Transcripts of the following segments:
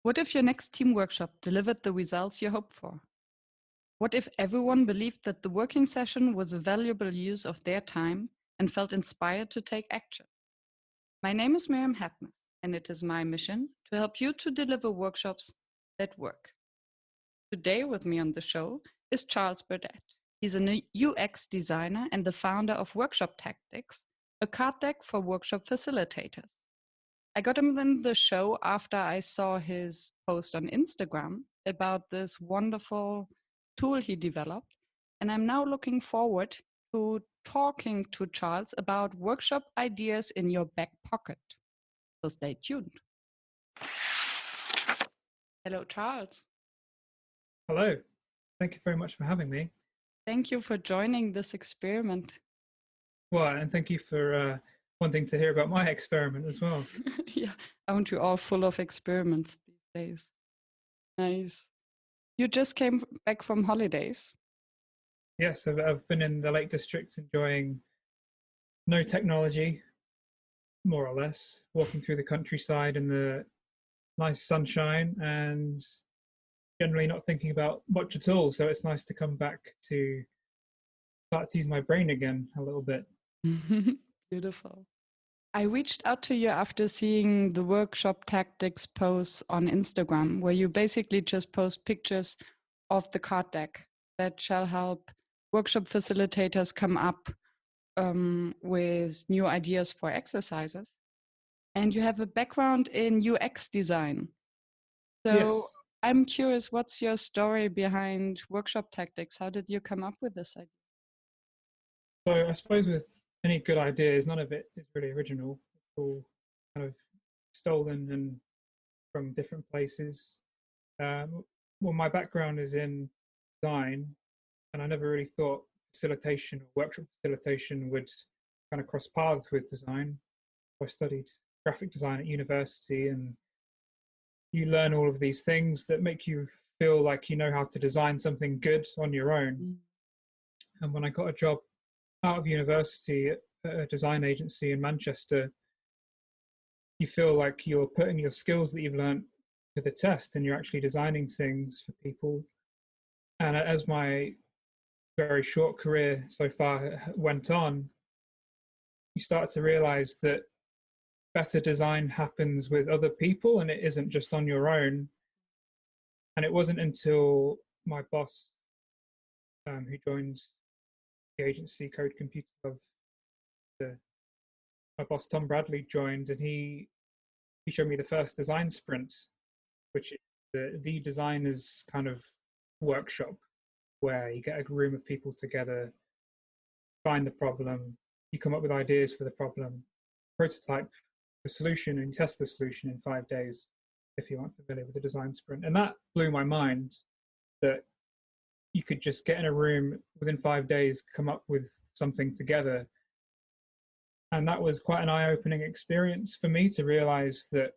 What if your next team workshop delivered the results you hoped for? What if everyone believed that the working session was a valuable use of their time and felt inspired to take action? My name is Miriam Hatmas, and it is my mission to help you to deliver workshops that work. Today with me on the show is Charles Burdett. He's a UX designer and the founder of Workshop Tactics, a card deck for workshop facilitators. I got him in the show after I saw his post on Instagram about this wonderful tool he developed, and I'm now looking forward to talking to Charles about workshop ideas in your back pocket. So stay tuned. Hello, Charles. Hello. Thank you very much for having me. Thank you for joining this experiment. Well, and thank you for wanting to hear about my experiment as well. Yeah, aren't you all full of experiments these days? Nice. You just came back from holidays. Yes, I've been in the Lake District enjoying no technology, more or less, walking through the countryside in the nice sunshine and generally not thinking about much at all. So it's nice to come back to start to use my brain again a little bit. Beautiful. I reached out to you after seeing the Workshop Tactics posts on Instagram, where you basically just post pictures of the card deck that shall help workshop facilitators come up with new ideas for exercises. And you have a background in UX design. So Yes. I'm curious, what's your story behind Workshop Tactics? How did you come up with this idea? So I suppose with any good ideas, none of it is really original. It's all kind of stolen and from different places. Well, my background is in design, and I never really thought facilitation or workshop facilitation would kind of cross paths with design. I studied graphic design at university, and you learn all of these things that make you feel like you know how to design something good on your own. And when I got a job out of university at a design agency in Manchester, you feel like you're putting your skills that you've learned to the test and you're actually designing things for people. And as my very short career so far went on, you start to realize that better design happens with other people and it isn't just on your own. And it wasn't until my boss, who joined the agency Code Computer Love, my boss Tom Bradley joined, and he showed me the first design sprint, which is the designer's kind of workshop, where you get a room of people together, find the problem, you come up with ideas for the problem, prototype the solution, and test the solution in 5 days, if you aren't familiar with the design sprint. And that blew my mind, that you could just get in a room within 5 days, come up with something together. And that was quite an eye-opening experience for me to realize that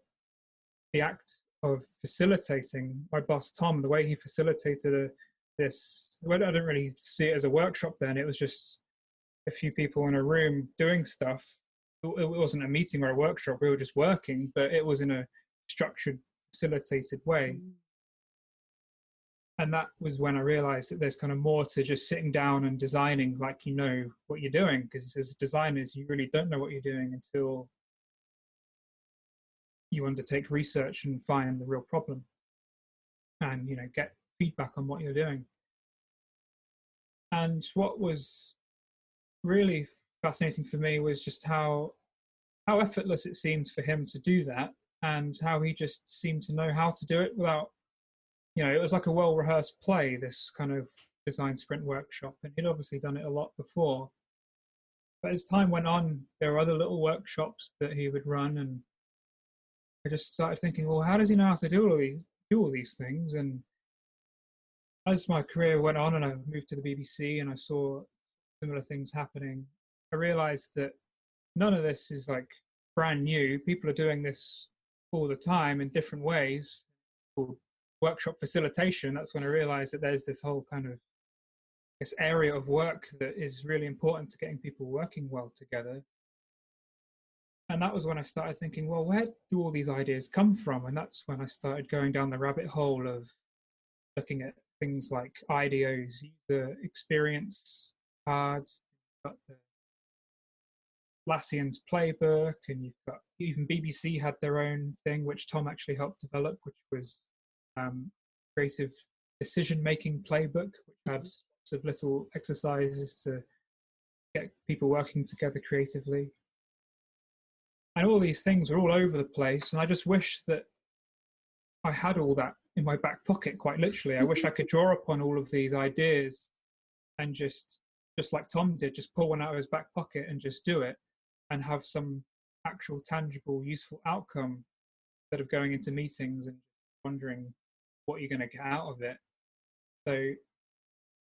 the act of facilitating, my boss Tom, the way he facilitated this, well, I didn't really see it as a workshop then. It was just a few people in a room doing stuff. It wasn't a meeting or a workshop. We were just working, but it was in a structured, facilitated way. And that was when I realized that there's kind of more to just sitting down and designing like you know what you're doing, because as designers, you really don't know what you're doing until you undertake research and find the real problem and, you know, get feedback on what you're doing. And what was really fascinating for me was just how effortless it seemed for him to do that, and how he just seemed to know how to do it without, you know, it was like a well-rehearsed play, this kind of design sprint workshop, and he'd obviously done it a lot before. But as time went on, there were other little workshops that he would run, and I just started thinking, well, how does he know how to do all these things? And as my career went on and I moved to the BBC and I saw similar things happening, I realized that none of this is like brand new. People are doing this all the time in different ways. Called workshop facilitation. That's when I realized that there's this whole kind of this area of work that is really important to getting people working well together. And that was when I started thinking, well, where do all these ideas come from? And that's when I started going down the rabbit hole of looking at things like IDOs, user experience cards. You've got the Lassian's playbook, and you've got even BBC had their own thing, which Tom actually helped develop, which was creative decision-making playbook, which had lots of little exercises to get people working together creatively. And all these things were all over the place, and I just wish that I had all that in my back pocket, quite literally. I wish I could draw upon all of these ideas and just like Tom did, just pull one out of his back pocket and just do it and have some actual tangible, useful outcome instead of going into meetings and wondering what you're going to get out of it. So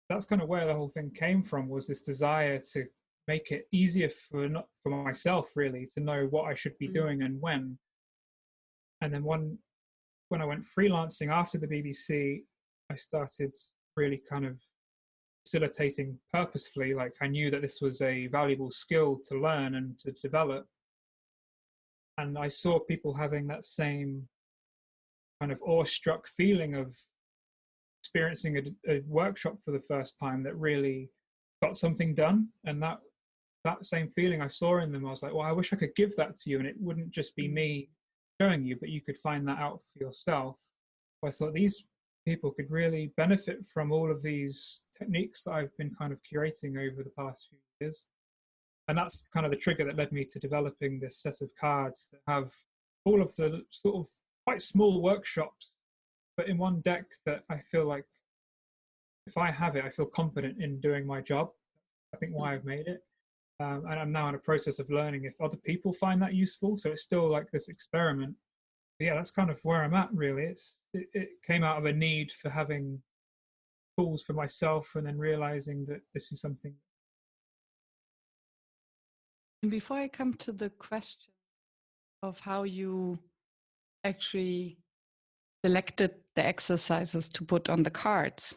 that's kind of where the whole thing came from, was this desire to make it easier for myself, really, to know what I should be doing and when. And then when I went freelancing after the BBC, I started really kind of facilitating purposefully. Like, I knew that this was a valuable skill to learn and to develop. And I saw people having that same kind of awestruck feeling of experiencing a workshop for the first time that really got something done. And that same feeling I saw in them, I was like, well, I wish I could give that to you, and it wouldn't just be me showing you, but you could find that out for yourself. So I thought these people could really benefit from all of these techniques that I've been kind of curating over the past few years. And that's kind of the trigger that led me to developing this set of cards that have all of the sort of quite small workshops, but in one deck that I feel like if I have it, I feel confident in doing my job. I think why I've made it. And I'm now in a process of learning if other people find that useful. So it's still like this experiment. But yeah, that's kind of where I'm at, really. It came out of a need for having tools for myself, and then realizing that this is something. And before I come to the question of how you actually selected the exercises to put on the cards,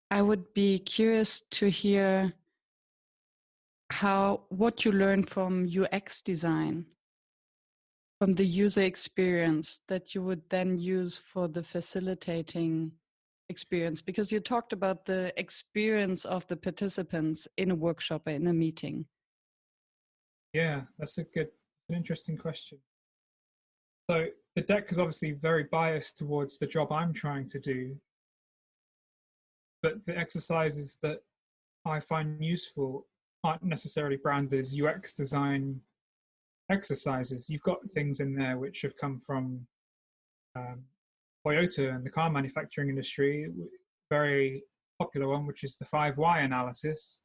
I would be curious to hear what you learned from UX design, from the user experience that you would then use for the facilitating experience, because you talked about the experience of the participants in a workshop or in a meeting. Yeah, that's an interesting question. So the deck is obviously very biased towards the job I'm trying to do, but the exercises that I find useful aren't necessarily branded as UX design exercises. You've got things in there which have come from Toyota and the car manufacturing industry, very popular one, which is the 5 why analysis.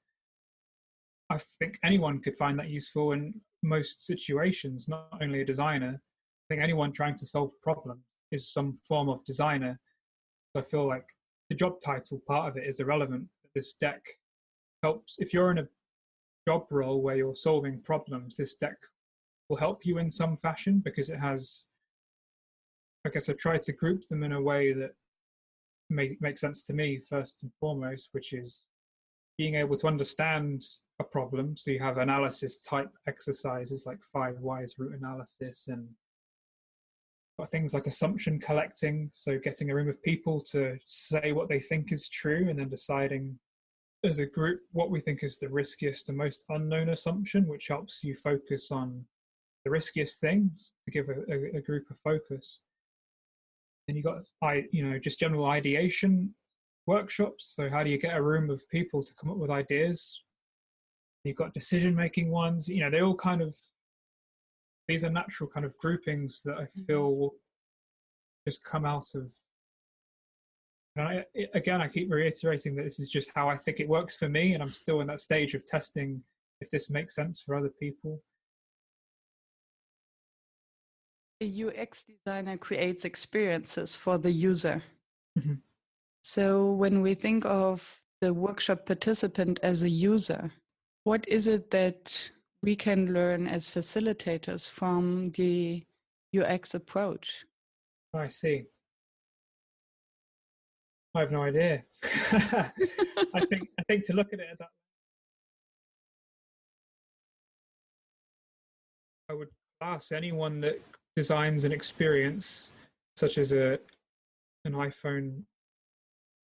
I think anyone could find that useful in most situations, not only a designer. I think anyone trying to solve a problem is some form of designer. So I feel like the job title part of it is irrelevant. This deck helps. If you're in a job role where you're solving problems, this deck will help you in some fashion, because it has, I guess I tried to group them in a way that makes sense to me first and foremost, which is being able to understand a problem. So you have analysis type exercises like 5 whys root analysis, and things like assumption collecting. So getting a room of people to say what they think is true, and then deciding as a group what we think is the riskiest and most unknown assumption, which helps you focus on the riskiest things to give a group a focus. Then you got just general ideation workshops. So how do you get a room of people to come up with ideas? You've got decision-making ones. They all kind of, these are natural kind of groupings that I feel will just come out of. And I keep reiterating that this is just how I think it works for me, and I'm still in that stage of testing if this makes sense for other people. A UX designer creates experiences for the user. Mm-hmm. So when we think of the workshop participant as a user, what is it that we can learn as facilitators from the UX approach? I see. I have no idea. I think to look at it at that, I would ask anyone that designs an experience, such as an iPhone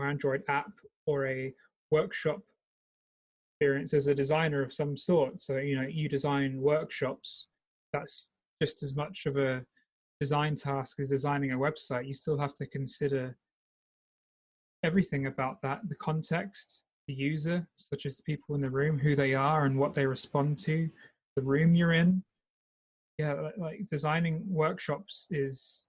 or Android app or a workshop experience as a designer of some sort. So, you design workshops, that's just as much of a design task as designing a website. You still have to consider everything about that, the context, the user, such as the people in the room, who they are and what they respond to, the room you're in. Yeah, like designing workshops is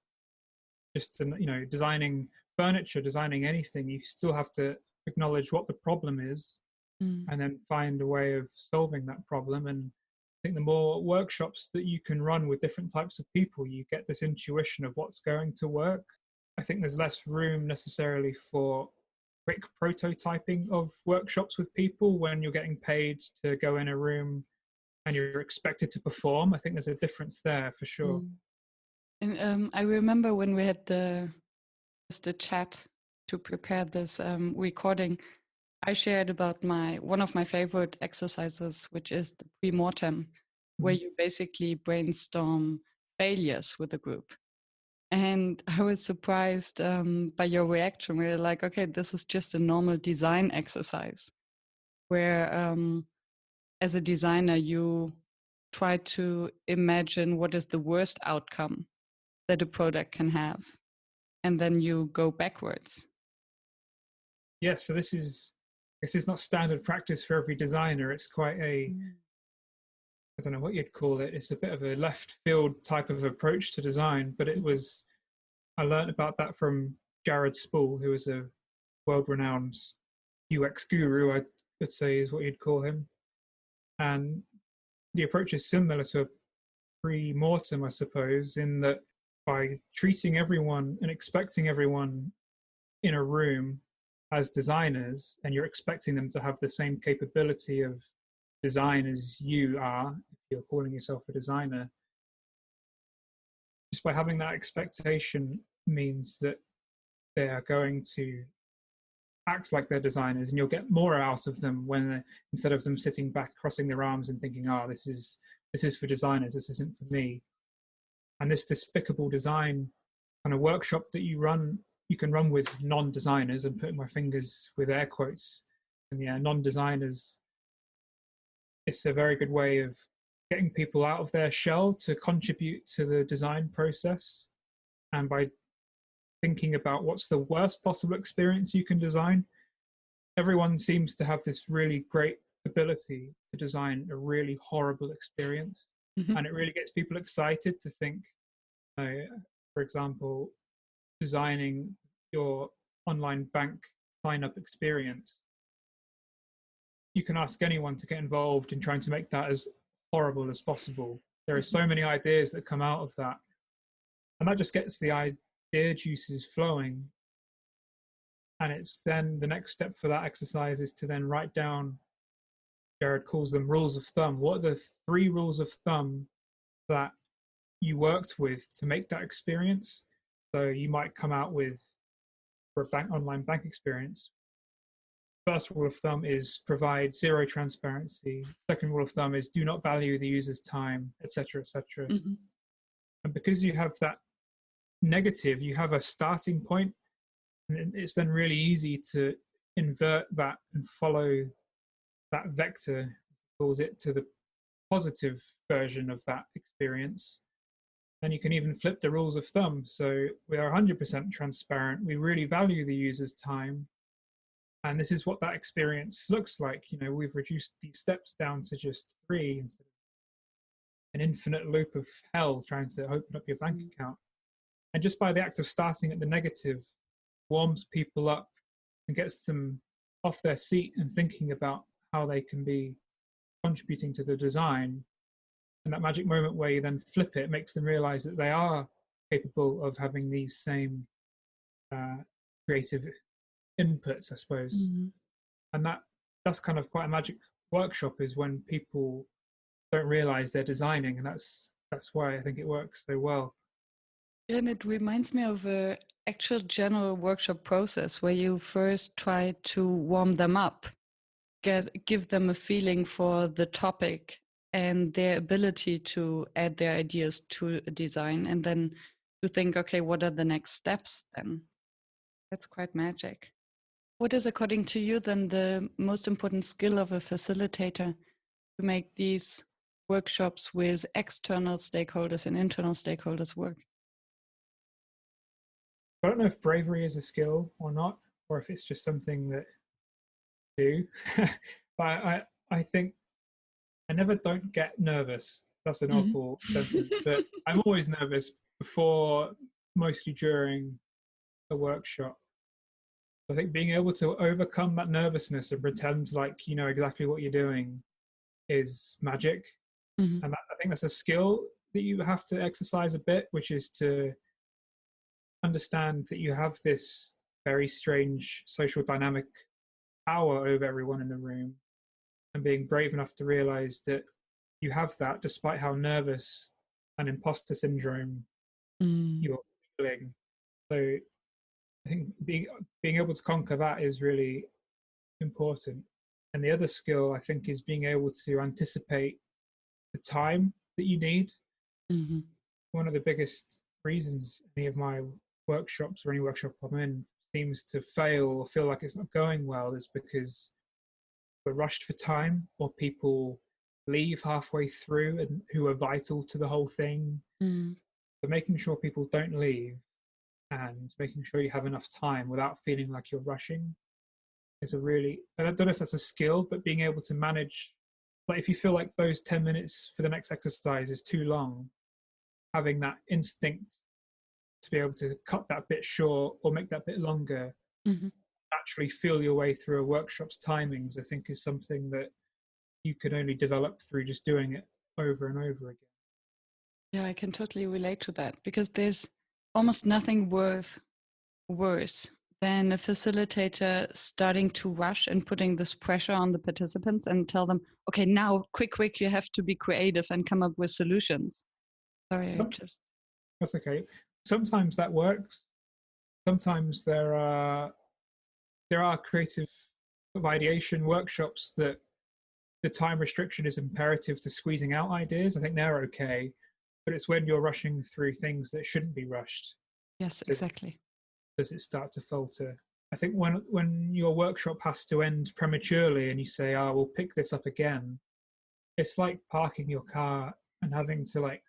just, designing furniture, designing anything. You still have to acknowledge what the problem is and then find a way of solving that problem. And I think the more workshops that you can run with different types of people, you get this intuition of what's going to work. I think there's less room necessarily for quick prototyping of workshops with people when you're getting paid to go in a room and you're expected to perform. I think there's a difference there for sure. And I remember when we had the chat to prepare this recording, I shared about one of my favorite exercises, which is the premortem, where you basically brainstorm failures with a group. And I was surprised by your reaction. We were like, okay, this is just a normal design exercise where as a designer, you try to imagine what is the worst outcome that a product can have. And then you go backwards. Yeah, so this is not standard practice for every designer. It's quite I don't know what you'd call it. It's a bit of a left field type of approach to design, but I learned about that from Jared Spool, who is a world-renowned UX guru, I would say is what you'd call him. And the approach is similar to a pre-mortem, I suppose, in that by treating everyone and expecting everyone in a room as designers, and you're expecting them to have the same capability of design as you are, if you're calling yourself a designer, just by having that expectation means that they are going to act like they're designers, and you'll get more out of them when instead of them sitting back, crossing their arms and thinking, this is for designers, this isn't for me. And this despicable design kind of workshop that you can run with non-designers, and putting my fingers with air quotes, and non-designers, it's a very good way of getting people out of their shell to contribute to the design process. And by thinking about what's the worst possible experience you can design, everyone seems to have this really great ability to design a really horrible experience. And it really gets people excited to think, for example, designing your online bank sign-up experience. You can ask anyone to get involved in trying to make that as horrible as possible. There are so many ideas that come out of that. And that just gets the idea juices flowing. And it's then the next step for that exercise is to then write down, Jared calls them rules of thumb. What are the 3 rules of thumb that you worked with to make that experience? So you might come out with, for a online bank experience, first rule of thumb is provide 0 transparency. Second rule of thumb is do not value the user's time, etc., etc. And because you have that negative, you have a starting point, and it's then really easy to invert that and follow that vector, calls it, to the positive version of that experience. Then you can even flip the rules of thumb. So we are 100% transparent. We really value the user's time. And this is what that experience looks like. We've reduced these steps down to just 3 instead of an infinite loop of hell trying to open up your bank account. And just by the act of starting at the negative, warms people up and gets them off their seat and thinking about how they can be contributing to the design. And that magic moment where you then flip it makes them realize that they are capable of having these same creative inputs, I suppose. And that's kind of quite a magic workshop, is when people don't realize they're designing, and that's why I think it works so well. And it reminds me of a actual general workshop process where you first try to warm them up, give them a feeling for the topic and their ability to add their ideas to a design, and then to think, okay, what are the next steps then? That's quite magic. What is, according to you, then the most important skill of a facilitator to make these workshops with external stakeholders and internal stakeholders work? I don't know if bravery is a skill or not, or if it's just something that you do. But I think I never don't get nervous. That's an awful sentence, but I'm always nervous before, mostly during a workshop. I think being able to overcome that nervousness and pretend like you know exactly what you're doing is magic. And I think that's a skill that you have to exercise a bit, which is to understand that you have this very strange social dynamic power over everyone in the room, and being brave enough to realize that you have that despite how nervous and imposter syndrome you're feeling. So I think being able to conquer that is really important. And the other skill I think is being able to anticipate the time that you need. One of the biggest reasons any of my workshops or any workshop I'm in seems to fail or feel like it's not going well is because we're rushed for time, or people leave halfway through and who are vital to the whole thing. So making sure people don't leave and making sure you have enough time without feeling like you're rushing is a really, and I don't know if that's a skill, but being able to manage, like if you feel like those 10 minutes for the next exercise is too long, having that instinct to be able to cut that bit short or make that bit longer, actually feel your way through a workshop's timings, I think is something that you can only develop through just doing it over and over again. Yeah, I can totally relate to that, because there's almost nothing worse than a facilitator starting to rush and putting this pressure on the participants and tell them, okay, now quick, you have to be creative and come up with solutions. Sorry, That's okay. Sometimes that works. Sometimes there are creative ideation workshops that the time restriction is imperative to squeezing out ideas. I think they're okay, but it's when you're rushing through things that shouldn't be rushed. Yes, exactly. Does it start to falter? I think when your workshop has to end prematurely and you say, "Oh, we'll pick this up again," it's like parking your car and having to like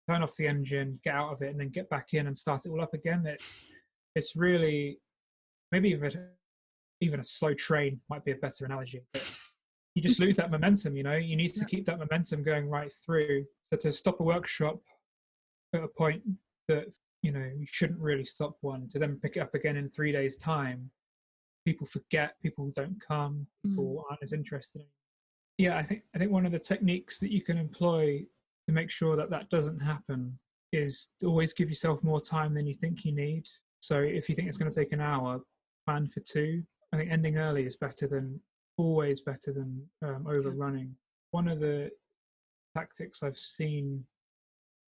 turn off the engine, get out of it, and then get back in and start it all up again. It's really, maybe even a slow train might be a better analogy, but you just lose that momentum. You know, you need to keep that momentum going right through. So to stop a workshop at a point that you know you shouldn't really stop one, to then pick it up again in 3 days' time, people forget, people don't come, people aren't as interested. Yeah, I think one of the techniques that you can employ to make sure that that doesn't happen is to always give yourself more time than you think you need. So if you think it's going to take an hour, plan for 2. I think ending early is always better than overrunning. One of the tactics I've seen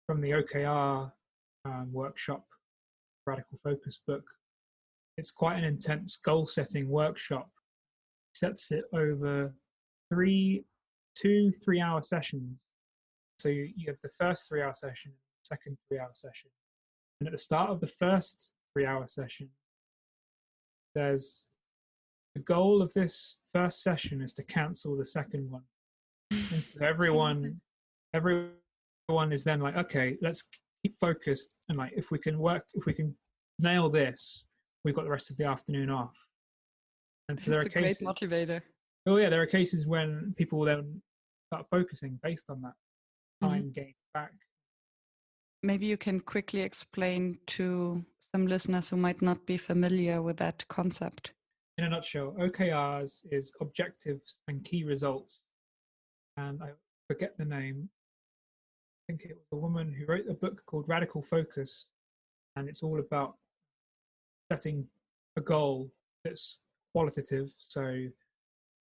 from the OKR workshop, Radical Focus book, it's quite an intense goal setting workshop. Sets it over 2 3-hour sessions. So you have the first 3-hour session, second 3-hour session. And at the start of the first 3-hour session, there's the goal of this first session is to cancel the second one. And so everyone is then like, okay, let's keep focused, and like if we can nail this, we've got the rest of the afternoon off. And so there are cases, great motivator. Oh yeah, there are cases when people will then start focusing based on that time gained back. Maybe you can quickly explain to some listeners who might not be familiar with that concept. In a nutshell, OKRs is objectives and key results. And I forget the name. I think it was a woman who wrote a book called Radical Focus. And it's all about setting a goal that's qualitative. So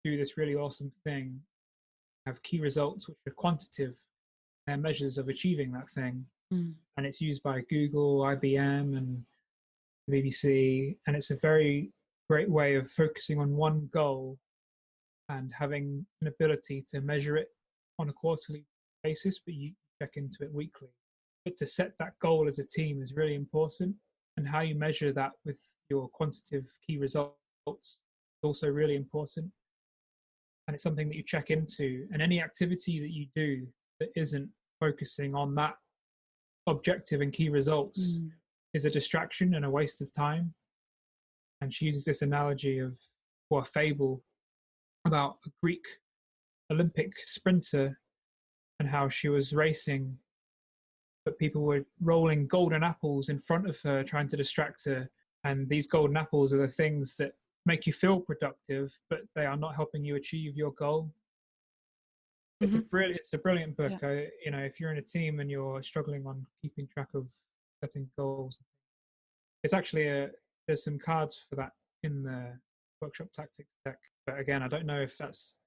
do this really awesome thing, have key results which are quantitative, and measures of achieving that thing. And it's used by Google, IBM, and the BBC. And it's a very great way of focusing on one goal and having an ability to measure it on a quarterly basis, but you check into it weekly. But to set that goal as a team is really important, and how you measure that with your quantitative key results is also really important. And it's something that you check into, and any activity that you do that isn't focusing on that objective and key results is a distraction and a waste of time. And she uses this analogy of, or a fable about a Greek Olympic sprinter and how she was racing, but people were rolling golden apples in front of her, trying to distract her. And these golden apples are the things that make you feel productive, but they are not helping you achieve your goal. It's a brilliant book. Yeah. If you're in a team and you're struggling on keeping track of setting goals, it's actually there's some cards for that in the workshop tactics deck. But again, I don't know if that's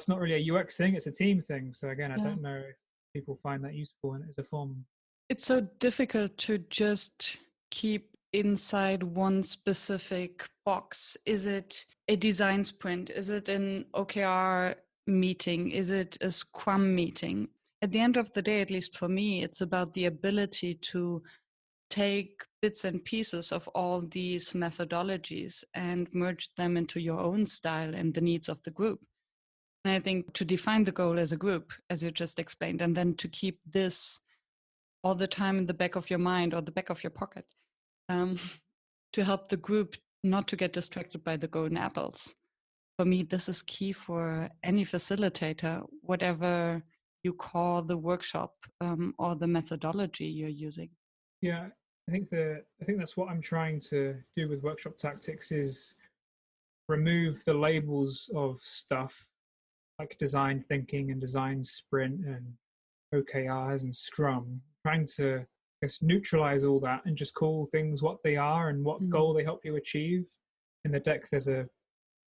not really a UX thing. It's a team thing. So again, I don't know if people find that useful and as a form. It's so difficult to just keep inside one specific box. Is it a design sprint? Is it an OKR meeting? Is it a Scrum meeting? At the end of the day, at least for me, it's about the ability to take bits and pieces of all these methodologies and merge them into your own style and the needs of the group. And I think to define the goal as a group, as you just explained, and then to keep this all the time in the back of your mind or the back of your pocket, to help the group not to get distracted by the golden apples. For me, this is key for any facilitator, whatever you call the workshop or the methodology you're using. Yeah, I think that's what I'm trying to do with workshop tactics is remove the labels of stuff like design thinking and design sprint and OKRs and Scrum, trying to, I guess, neutralize all that and just call things what they are and what goal they help you achieve. In the deck, there's a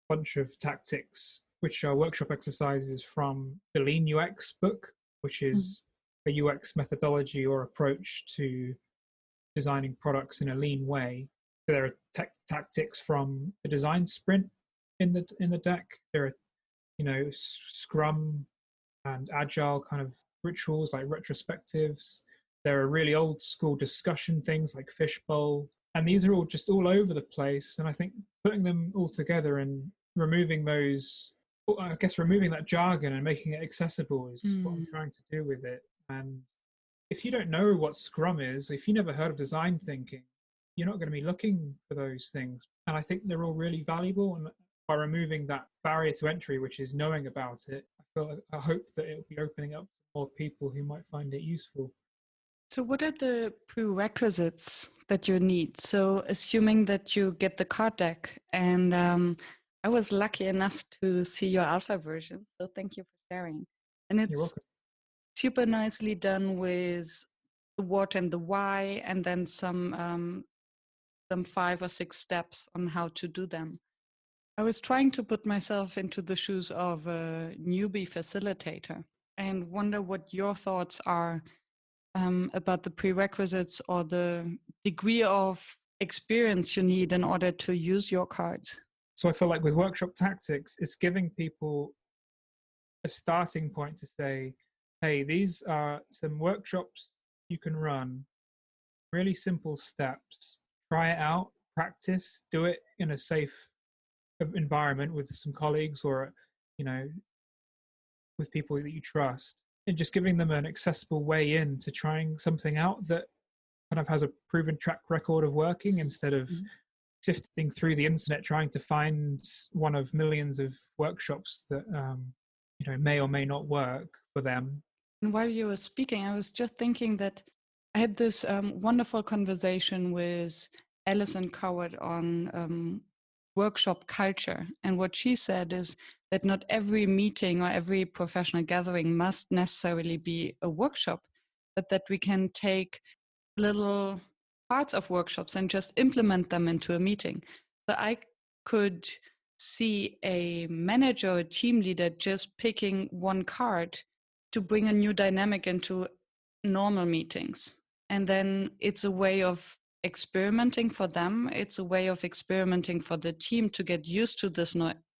bunch of tactics, which are workshop exercises from the Lean UX book, which is a UX methodology or approach to designing products in a lean way. So there are tactics from the design sprint in the deck. There are, Scrum and Agile kind of rituals like retrospectives. There are really old school discussion things like fishbowl. And these are all just all over the place. And I think putting them all together and removing that jargon and making it accessible is what I'm trying to do with it. And if you don't know what Scrum is, if you never heard of design thinking, you're not going to be looking for those things. And I think they're all really valuable. And by removing that barrier to entry, which is knowing about it, I hope that it'll be opening up to more people who might find it useful. So what are the prerequisites that you need? So assuming that you get the card deck, and I was lucky enough to see your alpha version, so thank you for sharing. And You're it's welcome. super nicely done with the what and the why, and then some 5 or 6 steps on how to do them. I was trying to put myself into the shoes of a newbie facilitator and wonder what your thoughts are about the prerequisites or the degree of experience you need in order to use your cards. So I feel like with workshop tactics, it's giving people a starting point to say, hey, these are some workshops you can run, really simple steps. Try it out, practice, do it in a safe environment with some colleagues or, with people that you trust, and just giving them an accessible way in to trying something out that kind of has a proven track record of working instead of sifting through the internet trying to find one of millions of workshops that may or may not work for them. And while you were speaking, I was just thinking that I had this wonderful conversation with Alison Coward on workshop culture. And what she said is that not every meeting or every professional gathering must necessarily be a workshop, but that we can take little parts of workshops and just implement them into a meeting. So I could see a manager or a team leader just picking one card to bring a new dynamic into normal meetings. And then it's a way of experimenting for them. It's a way of experimenting for the team to get used to this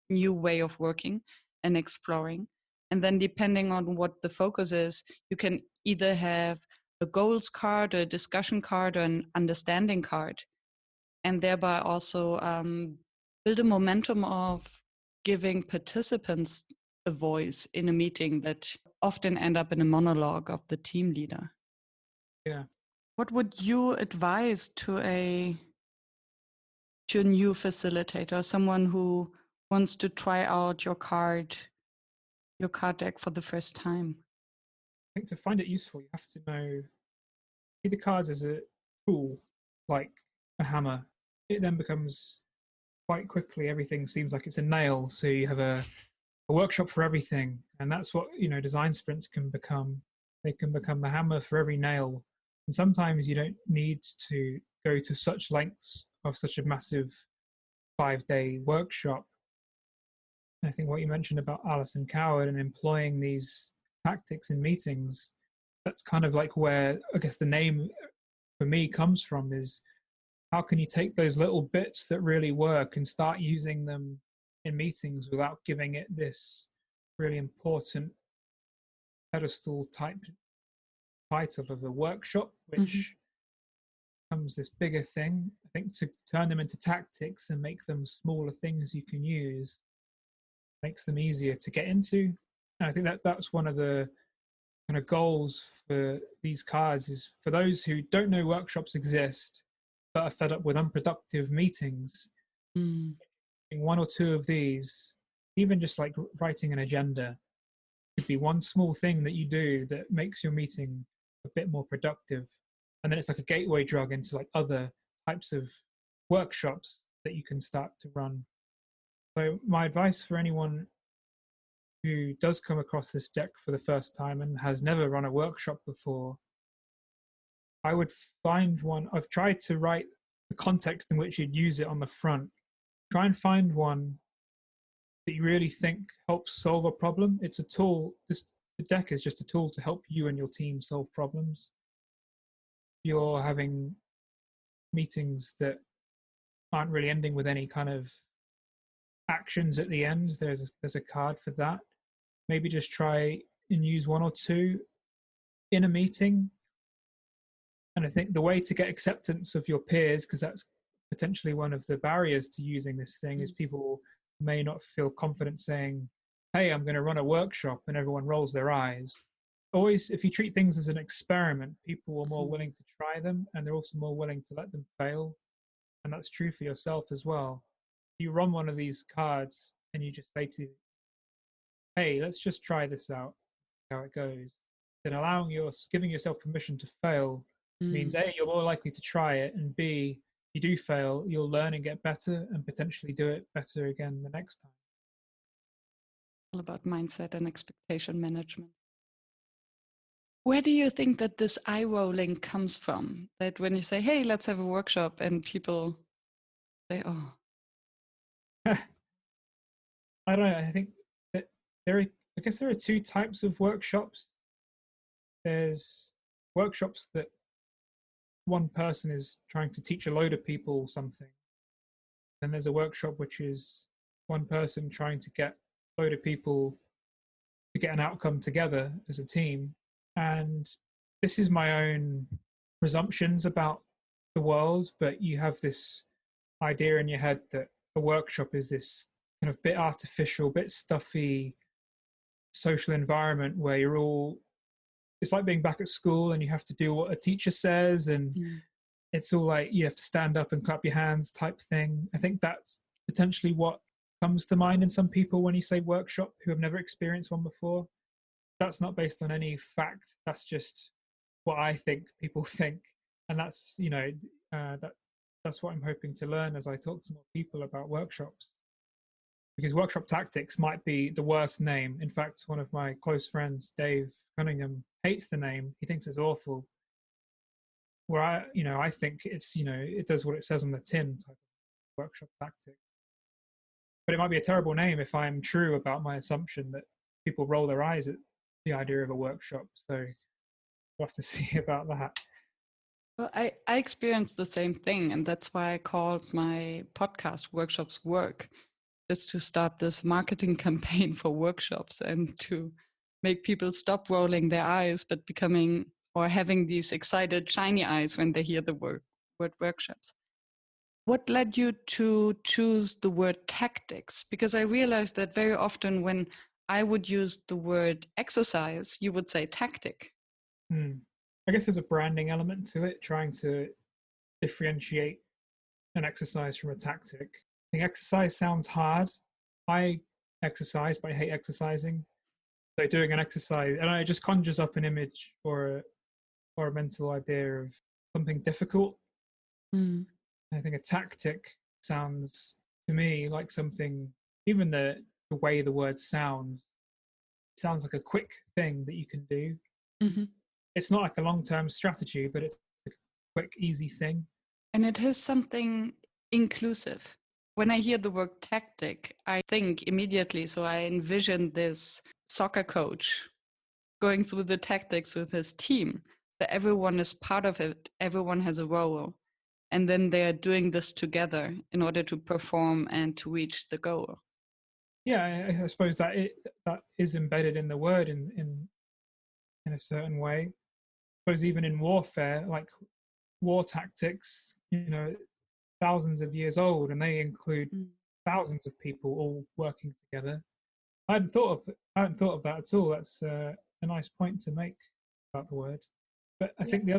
new way of working and exploring. And then depending on what the focus is, you can either have a goals card, a discussion card, or an understanding card, and thereby also build a momentum of giving participants a voice in a meeting that often end up in a monologue of the team leader. Yeah. What would you advise to a new facilitator, someone who wants to try out your card deck for the first time? I think to find it useful, you have to know, see the cards as a tool, like a hammer. It then becomes quite quickly, everything seems like it's a nail. So you have a workshop for everything. And that's what, design sprints can become. They can become the hammer for every nail. And sometimes you don't need to go to such lengths of such a massive 5-day workshop. And I think what you mentioned about Alison Coward and employing these tactics in meetings, that's kind of like where I guess the name for me comes from, is how can you take those little bits that really work and start using them in meetings without giving it this really important pedestal type title of a workshop, which becomes this bigger thing. I think to turn them into tactics and make them smaller things you can use makes them easier to get into. And I think that's one of the kind of goals for these cards, is for those who don't know workshops exist but are fed up with unproductive meetings. One or two of these, even just like writing an agenda, could be one small thing that you do that makes your meeting a bit more productive. And then it's like a gateway drug into like other types of workshops that you can start to run. So my advice for anyone who does come across this deck for the first time and has never run a workshop before, I would find one. I've tried to write the context in which you'd use it on the front. Try and find one that you really think helps solve a problem. It's a tool. The deck is just a tool to help you and your team solve problems. If you're having meetings that aren't really ending with any kind of actions at the end, there's a card for that. Maybe just try and use one or two in a meeting. And I think the way to get acceptance of your peers, because that's potentially one of the barriers to using this thing, is people may not feel confident saying, hey, I'm going to run a workshop, and everyone rolls their eyes. Always, if you treat things as an experiment, people are more willing to try them, and they're also more willing to let them fail. And that's true for yourself as well. You run one of these cards and you just say to, hey, let's just try this out, how it goes. Then giving yourself permission to fail means A, you're more likely to try it, and B, you do fail, you'll learn and get better and potentially do it better again the next time. All about mindset and expectation management. Where do you think that this eye rolling comes from? That when you say, hey, let's have a workshop, and people say, oh. I don't know. I think that there are two types of workshops. There's workshops that one person is trying to teach a load of people something. And there's a workshop which is one person trying to get a load of people to get an outcome together as a team. And this is my own presumptions about the world, but you have this idea in your head that a workshop is this kind of bit artificial, bit stuffy social environment where it's like being back at school and you have to do what a teacher says, and it's all like you have to stand up and clap your hands type thing. I think that's potentially what comes to mind in some people when you say workshop who have never experienced one before. That's not based on any fact. That's just what I think people think. And that's, that's what I'm hoping to learn as I talk to more people about workshops. Because workshop tactics might be the worst name. In fact, one of my close friends, Dave Cunningham, hates the name. He thinks it's awful. Where I think it's, it does what it says on the tin type of workshop tactic. But it might be a terrible name if I'm true about my assumption that people roll their eyes at the idea of a workshop. So we'll have to see about that. Well, I experienced the same thing, and that's why I called my podcast Workshops Work. just to start this marketing campaign for workshops and to make people stop rolling their eyes, but becoming or having these excited, shiny eyes when they hear the word workshops. What led you to choose the word tactics? Because I realized that very often when I would use the word exercise, you would say tactic. I guess there's a branding element to it, trying to differentiate an exercise from a tactic. I think exercise sounds hard. I exercise, but I hate exercising. So doing an exercise, and it just conjures up an image or a mental idea of something difficult. I think a tactic sounds to me like something, even the way the word sounds like a quick thing that you can do. It's not like a long-term strategy, but it's a quick, easy thing. And it is something inclusive. When I hear the word tactic, I think immediately, so I envision this soccer coach going through the tactics with his team, that everyone is part of it, everyone has a role, and then they're doing this together in order to perform and to reach the goal. Yeah, I suppose that is embedded in the word in a certain way. I suppose even in warfare, like war tactics, thousands of years old, and they include thousands of people all working together. I hadn't thought of that at all. That's a nice point to make about the word. But I think the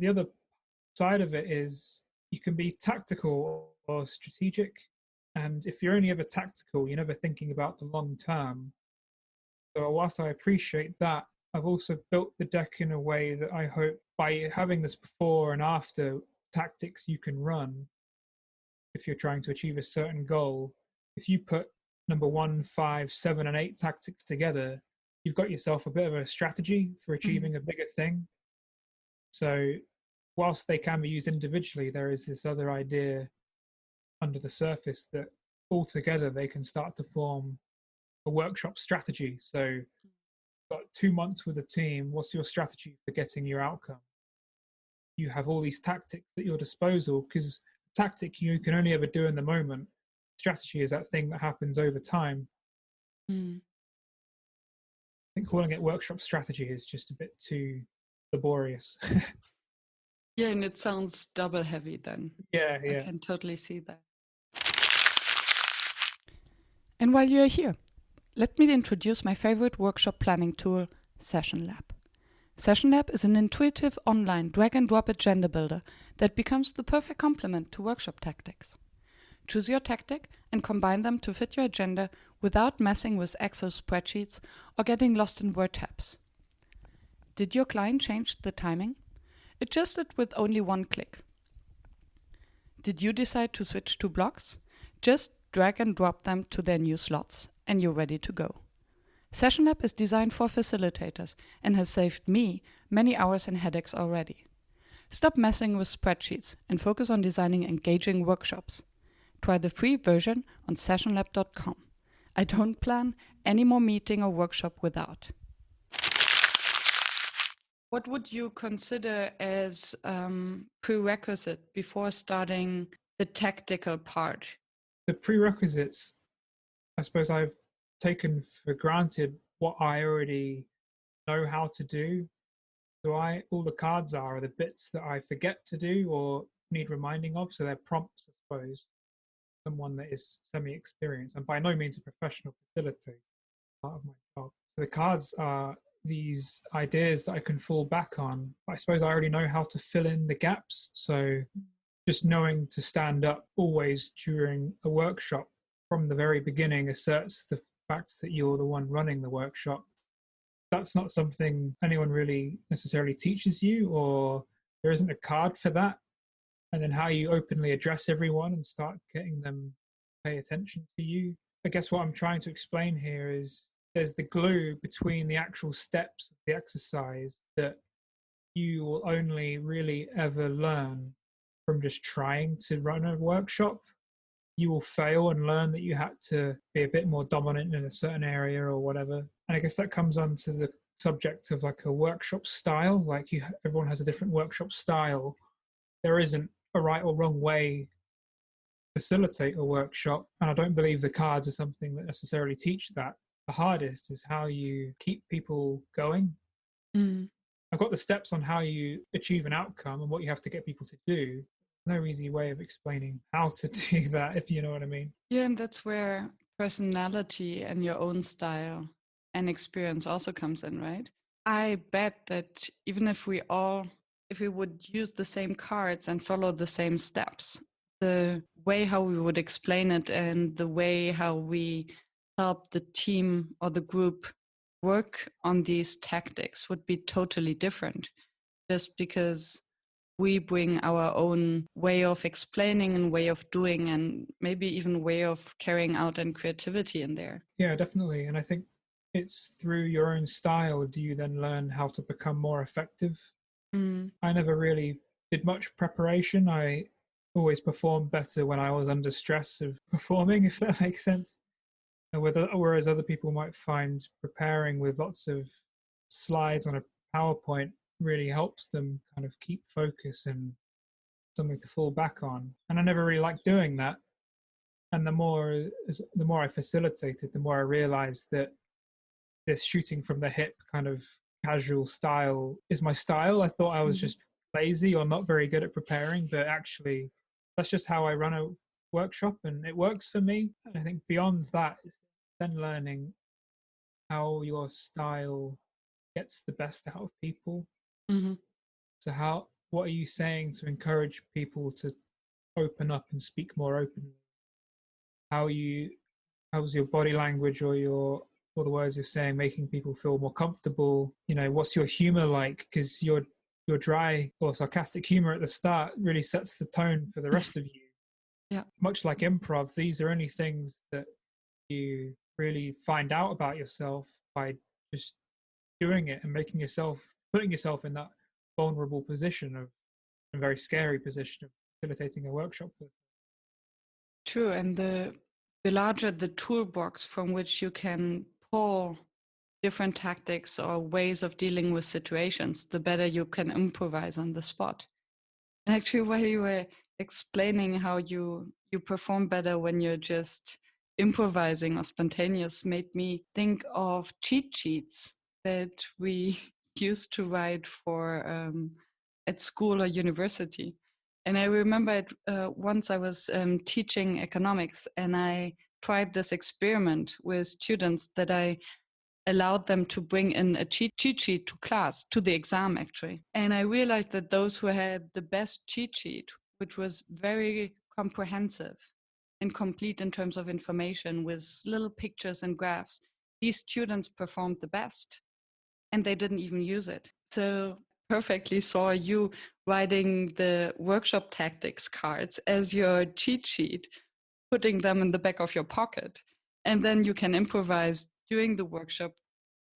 other side of it is you can be tactical or strategic, and if you're only ever tactical, you're never thinking about the long term. So whilst I appreciate that, I've also built the deck in a way that I hope by having this before and after tactics you can run, if you're trying to achieve a certain goal, if you put number 1, 5, 7, and 8 tactics together, you've got yourself a bit of a strategy for achieving a bigger thing. So whilst they can be used individually, there is this other idea under the surface that altogether they can start to form a workshop strategy. So got 2 months with a team, what's your strategy for getting your outcome? You have all these tactics at your disposal, because tactic you can only ever do in the moment. Strategy is that thing that happens over time. I think calling it workshop strategy is just a bit too laborious. Yeah, and it sounds double heavy then. Yeah. I can totally see that. And while you're here, let me introduce my favorite workshop planning tool, Session Lab. Session Lab is an intuitive online drag-and-drop agenda builder that becomes the perfect complement to workshop tactics. Choose your tactic and combine them to fit your agenda without messing with Excel spreadsheets or getting lost in word tabs. Did your client change the timing? Adjust it with only one click. Did you decide to switch to blocks? Just drag and drop them to their new slots and you're ready to go. Session Lab is designed for facilitators and has saved me many hours and headaches already. Stop messing with spreadsheets and focus on designing engaging workshops. Try the free version on sessionlab.com. I don't plan any more meeting or workshop without. What would you consider as prerequisite before starting the tactical part? The prerequisites, I suppose I've taken for granted what I already know how to do. So all the cards are the bits that I forget to do or need reminding of. So they're prompts, I suppose. Someone that is semi-experienced, and by no means a professional facilitator, part of my job. So the cards are these ideas that I can fall back on. I suppose I already know how to fill in the gaps. So just knowing to stand up always during a workshop from the very beginning asserts the fact that you're the one running the workshop. That's not something anyone really necessarily teaches you, or there isn't a card for that. And then how you openly address everyone and start getting them to pay attention to you. I guess what I'm trying to explain here is there's the glue between the actual steps of the exercise that you will only really ever learn from just trying to run a workshop. You will fail and learn that you had to be a bit more dominant in a certain area or whatever. And I guess that comes on to the subject of like a workshop style. Like everyone has a different workshop style. There isn't a right or wrong way facilitate a workshop, and I don't believe the cards are something that necessarily teach that. The hardest is how you keep people going. Mm. I've got the steps on how you achieve an outcome and what you have to get people to do. No easy way of explaining how to do that, if you know what I mean. Yeah, and that's where personality and your own style and experience also comes in, right? I bet that even if we would use the same cards and follow the same steps, the way how we would explain it and the way how we help the team or the group work on these tactics would be totally different, just because we bring our own way of explaining and way of doing and maybe even way of carrying out and creativity in there. Yeah, definitely. And I think it's through your own style do you then learn how to become more effective. I never really did much preparation. I always performed better when I was under stress of performing, if that makes sense. And whereas other people might find preparing with lots of slides on a PowerPoint really helps them kind of keep focus and something to fall back on. And I never really liked doing that. And the more I facilitated, the more I realized that this shooting from the hip kind of casual style is my style. I thought I was just lazy or not very good at preparing, but actually that's just how I run a workshop and it works for me. And I think beyond that, it's then learning how your style gets the best out of people. Mm-hmm. So what are you saying to encourage people to open up and speak more openly? How's your body language or the words you're saying making people feel more comfortable? What's your humor like? Because your dry or sarcastic humor at the start really sets the tone for the rest of you. Yeah. Much like improv, these are only things that you really find out about yourself by just doing it and putting yourself in that vulnerable position of a very scary position of facilitating a workshop. True, and the larger the toolbox from which you can pull different tactics or ways of dealing with situations, the better you can improvise on the spot. And actually, while you were explaining how you perform better when you're just improvising or spontaneous, made me think of cheat sheets that we used to write for at school or university. And I remember once I was teaching economics, and I tried this experiment with students that I allowed them to bring in a cheat sheet to class, to the exam actually. And I realized that those who had the best cheat sheet, which was very comprehensive and complete in terms of information with little pictures and graphs, these students performed the best, and they didn't even use it. So perfectly saw you writing the workshop tactics cards as your cheat sheet, putting them in the back of your pocket, and then you can improvise during the workshop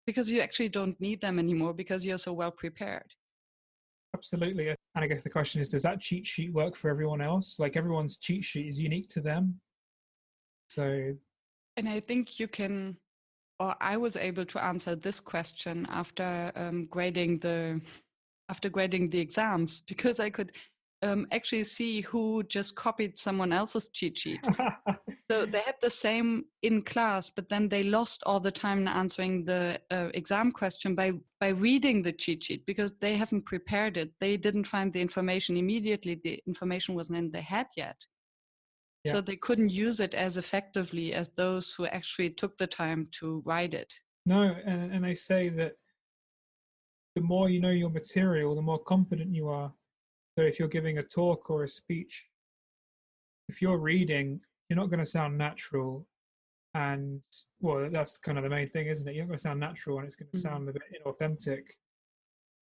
because you actually don't need them anymore because you're so well prepared. Absolutely. And I guess the question is, does that cheat sheet work for everyone else? Like everyone's cheat sheet is unique to them. And I think you can, or I was able to answer this question after grading the exams, because I could actually see who just copied someone else's cheat sheet. So they had the same in class, but then they lost all the time in answering the exam question by reading the cheat sheet because they haven't prepared it. They didn't find the information immediately. The information wasn't in their head yet. Yeah. So they couldn't use it as effectively as those who actually took the time to write it. No, and they say that the more you know your material, the more confident you are. So if you're giving a talk or a speech, if you're reading, you're not going to sound natural. And, well, that's kind of the main thing, isn't it? You're not going to sound natural and it's going to sound a bit inauthentic.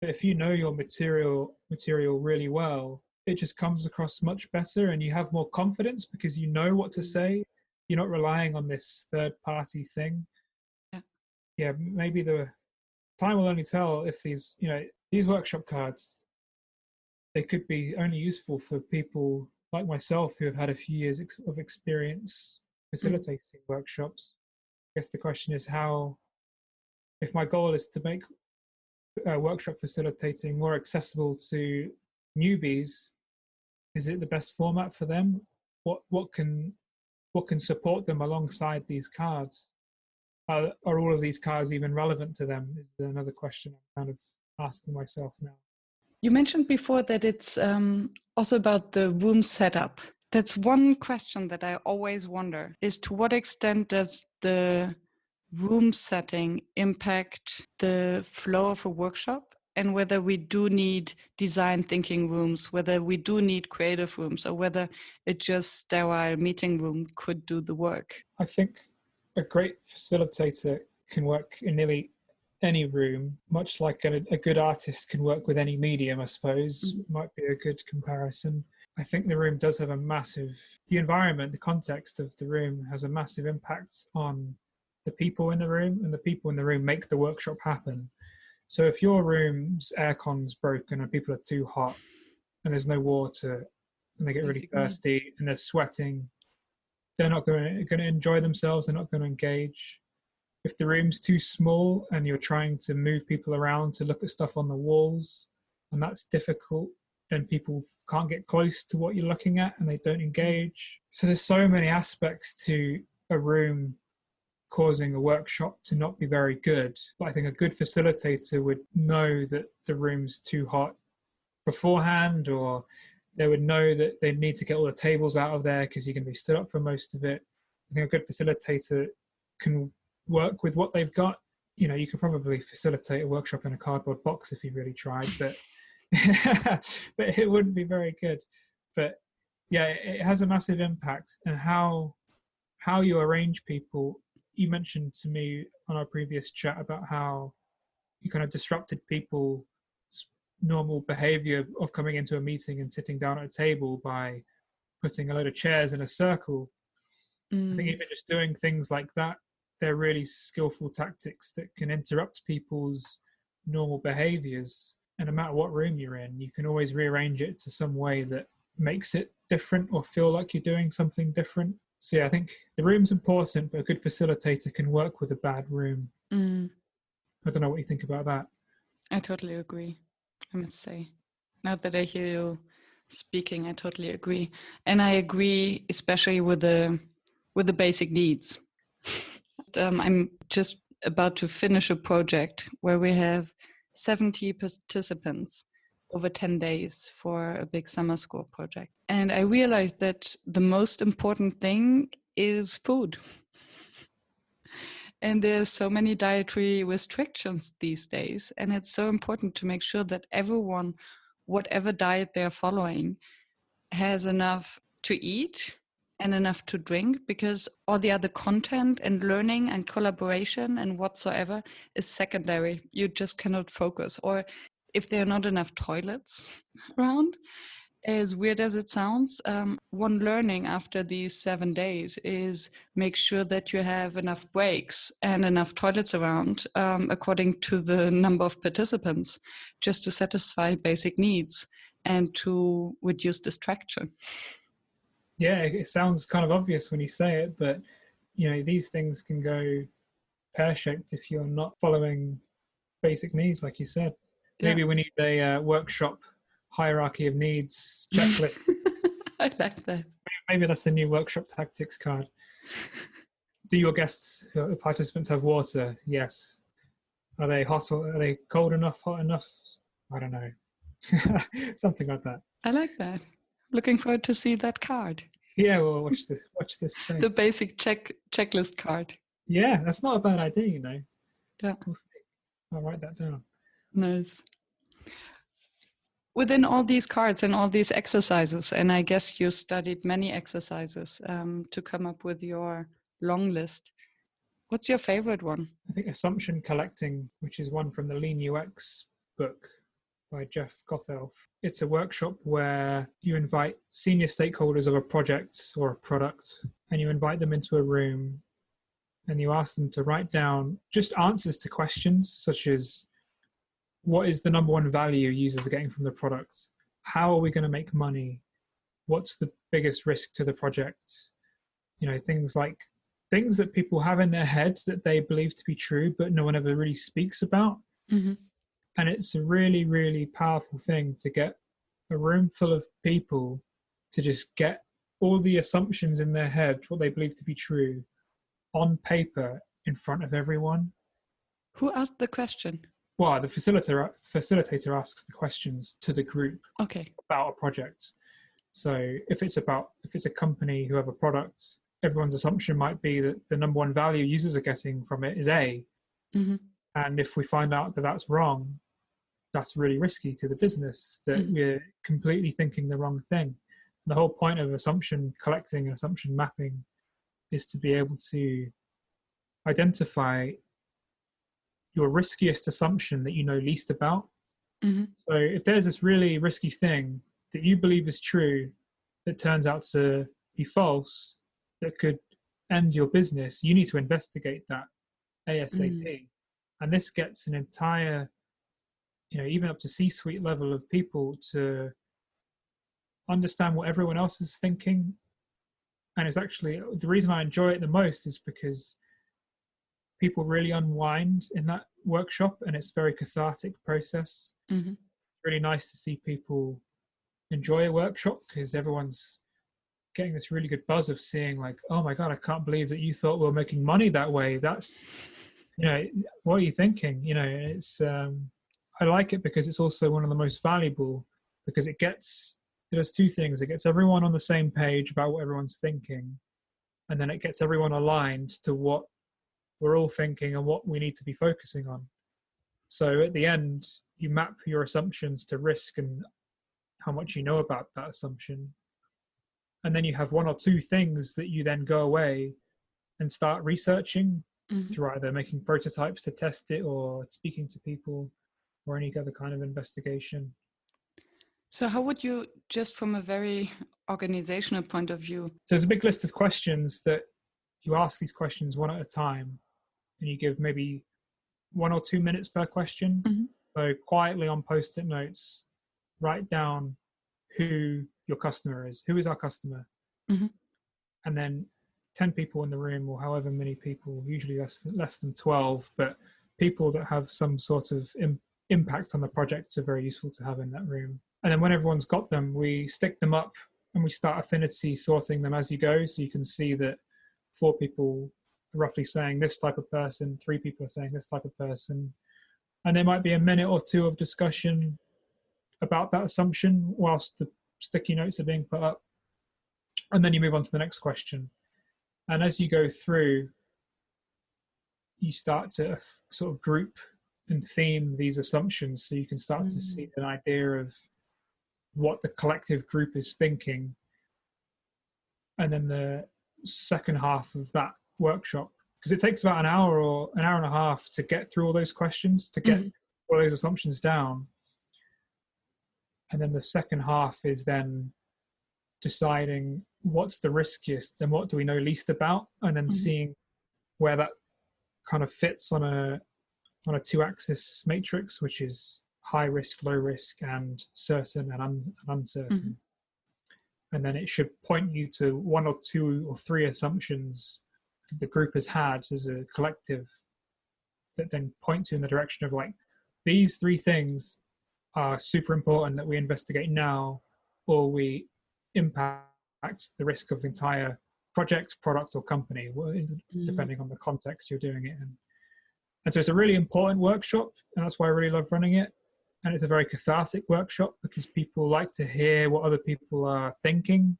But if you know your material really well, it just comes across much better and you have more confidence because you know what to say. You're not relying on this third-party thing. Yeah, maybe the time will only tell if these workshop cards, they could be only useful for people like myself who have had a few years of experience facilitating workshops. I guess the question is if my goal is to make workshop facilitating more accessible to newbies, is it the best format for them? what can support them alongside these cards. Are all of these cards even relevant to them is another question I'm kind of asking myself now. You mentioned before that it's also about the room setup. That's one question that I always wonder, is to what extent does the room setting impact the flow of a workshop, and whether we do need design thinking rooms, whether we do need creative rooms, or whether a just sterile meeting room could do the work. I think a great facilitator can work in nearly any room, much like a good artist can work with any medium, I suppose. Might be a good comparison. I think the room does have the environment, the context of the room has a massive impact on the people in the room, and the people in the room make the workshop happen. So if your room's aircon's broken and people are too hot and there's no water and they get really thirsty and they're sweating, they're not going to enjoy themselves, they're not going to engage. If the room's too small and you're trying to move people around to look at stuff on the walls and that's difficult, then people can't get close to what you're looking at and they don't engage. So there's so many aspects to a room causing a workshop to not be very good. But I think a good facilitator would know that the room's too hot beforehand, or they would know that they need to get all the tables out of there because you're going to be stood up for most of it. I think a good facilitator can work with what they've got. You know, you could probably facilitate a workshop in a cardboard box if you really tried, but but it wouldn't be very good. But yeah, it has a massive impact. And how you arrange people. You mentioned to me on our previous chat about how you kind of disrupted people's normal behavior of coming into a meeting and sitting down at a table by putting a load of chairs in a circle. I think even just doing things like that, they're really skillful tactics that can interrupt people's normal behaviors. And no matter what room you're in, you can always rearrange it to some way that makes it different or feel like you're doing something different. So yeah, I think the room's important, but a good facilitator can work with a bad room. I don't know what you think about that. I totally agree, I must say. Now that I hear you speaking, I totally agree. And I agree especially with the basic needs. I'm just about to finish a project where we have 70 participants over 10 days for a big summer school project. And I realized that the most important thing is food. And there's so many dietary restrictions these days. And it's so important to make sure that everyone, whatever diet they're following, has enough to eat and enough to drink, because all the other content and learning and collaboration and whatsoever is secondary. You just cannot focus. Or if there are not enough toilets around, as weird as it sounds, one learning after these 7 days is make sure that you have enough breaks and enough toilets around according to the number of participants, just to satisfy basic needs and to reduce distraction. Yeah, it sounds kind of obvious when you say it, but you know, these things can go pear-shaped if you're not following basic needs, like you said. Maybe we need a workshop hierarchy of needs checklist. I like that. Maybe that's the new workshop tactics card. Do your guests, participants, have water? Yes. Are they hot or are they cold enough, hot enough? I don't know. Something like that. I like that. Looking forward to see that card. Yeah, well, watch this space. The basic checklist card. Yeah, that's not a bad idea, you know. Yeah. We'll see. I'll write that down. Nice. Within all these cards and all these exercises, and I guess you studied many exercises to come up with your long list, what's your favorite one? I think assumption collecting, which is one from the Lean UX book by Jeff Gothelf. It's a workshop where you invite senior stakeholders of a project or a product, and you invite them into a room and you ask them to write down just answers to questions such as, what is the number one value users are getting from the product? How are we going to make money? What's the biggest risk to the project? You know, things that people have in their heads that they believe to be true, but no one ever really speaks about. Mm-hmm. And it's a really, really powerful thing to get a room full of people to just get all the assumptions in their head, what they believe to be true, on paper in front of everyone. Who asked the question? Well, the facilitator asks the questions to the group about a project. So if it's a company who have a product, everyone's assumption might be that the number one value users are getting from it is A. Mm-hmm. And if we find out that that's wrong, that's really risky to the business, that we're completely thinking the wrong thing. The whole point of assumption collecting and assumption mapping is to be able to identify your riskiest assumption that you know least about. Mm-hmm. So if there's this really risky thing that you believe is true that turns out to be false, that could end your business, you need to investigate that ASAP. And this gets an entire, even up to C-suite level of people to understand what everyone else is thinking. And it's actually, the reason I enjoy it the most is because people really unwind in that workshop, and it's a very cathartic process. Mm-hmm. It's really nice to see people enjoy a workshop because everyone's getting this really good buzz of seeing like, oh my God, I can't believe that you thought we were making money that way. That's, what are you thinking? It's, I like it because it's also one of the most valuable, because it does two things. It gets everyone on the same page about what everyone's thinking, and then it gets everyone aligned to what we're all thinking and what we need to be focusing on. So at the end, you map your assumptions to risk and how much you know about that assumption. And then you have one or two things that you then go away and start researching through either making prototypes to test it or speaking to people or any other kind of investigation. So how would you, just from a very organizational point of view? So there's a big list of questions that you ask these questions one at a time, and you give maybe 1 or 2 minutes per question. Mm-hmm. So quietly on Post-it notes, write down who your customer is. Who is our customer? Mm-hmm. And then 10 people in the room, or however many people, usually less than 12, but people that have some sort of impact on the project are very useful to have in that room. And then when everyone's got them, we stick them up and we start affinity sorting them as you go. So you can see that 4 people are roughly saying this type of person, 3 people are saying this type of person. And there might be a minute or 2 of discussion about that assumption whilst the sticky notes are being put up. And then you move on to the next question. And as you go through, you start to sort of group and theme these assumptions, so you can start to see an idea of what the collective group is thinking. And then the second half of that workshop, because it takes about an hour or an hour and a half to get through all those questions, to get all those assumptions down. And then the second half is then deciding what's the riskiest and what do we know least about, and then seeing where that kind of fits on a 2-axis matrix, which is high risk, low risk, and certain and uncertain. And then it should point you to 1 or 2 or 3 assumptions that the group has had as a collective that then point you in the direction of like, these 3 things are super important that we investigate now, or we impact the risk of the entire project, product, or company, depending on the context you're doing it in. And so it's a really important workshop, and that's why I really love running it. And it's a very cathartic workshop because people like to hear what other people are thinking.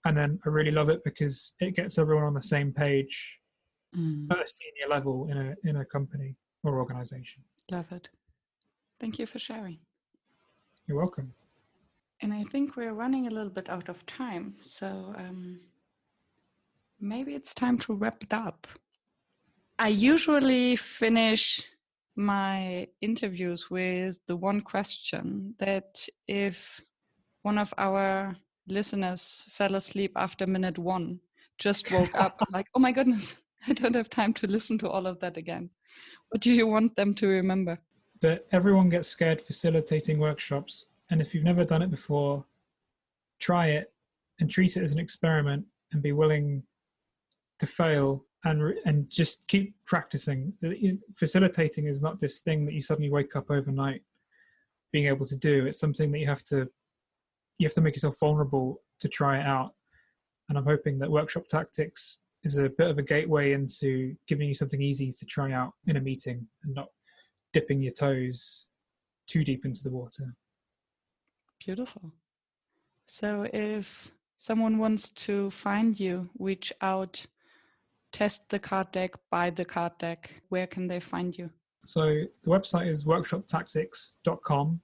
And then I really love it because it gets everyone on the same page at a senior level in a company or organization. Love it. Thank you for sharing. You're welcome. And I think we're running a little bit out of time. So maybe it's time to wrap it up. I usually finish my interviews with the one question that if one of our listeners fell asleep after minute 1, just woke up like, oh my goodness, I don't have time to listen to all of that again. What do you want them to remember? That everyone gets scared facilitating workshops. And if you've never done it before, try it and treat it as an experiment and be willing to fail and just keep practicing. Facilitating is not this thing that you suddenly wake up overnight being able to do. It's something that you have to make yourself vulnerable to try it out. And I'm hoping that Workshop Tactics is a bit of a gateway into giving you something easy to try out in a meeting and not dipping your toes too deep into the water. Beautiful. So if someone wants to find you, reach out, test the card deck, buy the card deck, where can they find you? So the website is workshoptactics.com.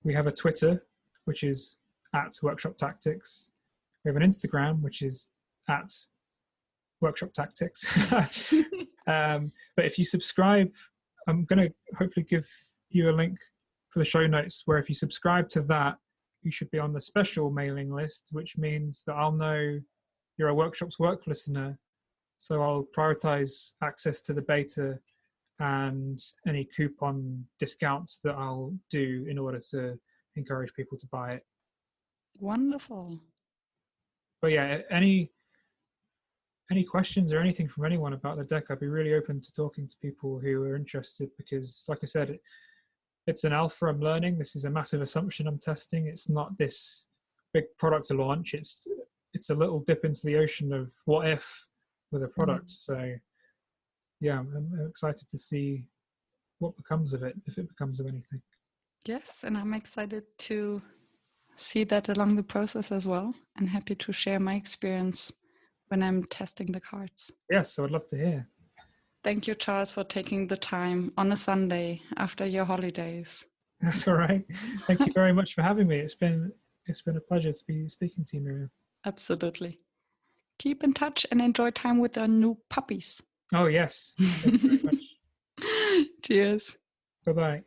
We have a Twitter, which is @workshoptactics. We have an Instagram, which is @workshoptactics. But if you subscribe, I'm going to hopefully give you a link for the show notes, where if you subscribe to that, you should be on the special mailing list, which means that I'll know you're a Workshops Work listener. So I'll prioritize access to the beta and any coupon discounts that I'll do in order to encourage people to buy it. Wonderful. But yeah, any questions or anything from anyone about the deck, I'd be really open to talking to people who are interested, because like I said, it's an alpha I'm learning. This is a massive assumption I'm testing. It's not this big product to launch. It's a little dip into the ocean of what if with a product. So yeah, I'm excited to see what becomes of it, if it becomes of anything. Yes, and I'm excited to see that along the process as well, and happy to share my experience when I'm testing the cards. Yes, I would love to hear. Thank you, Charles, for taking the time on a Sunday after your holidays. That's all right. Thank you very much for having me. It's been a pleasure to be speaking to you, Miriam. Absolutely. Keep in touch and enjoy time with our new puppies. Oh, yes. Thank you very much. Cheers. Bye-bye.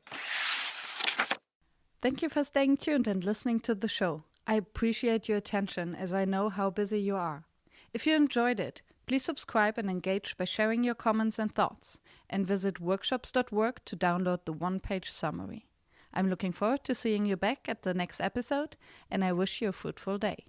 Thank you for staying tuned and listening to the show. I appreciate your attention, as I know how busy you are. If you enjoyed it, please subscribe and engage by sharing your comments and thoughts, and visit workshops.work to download the one-page summary. I'm looking forward to seeing you back at the next episode, and I wish you a fruitful day.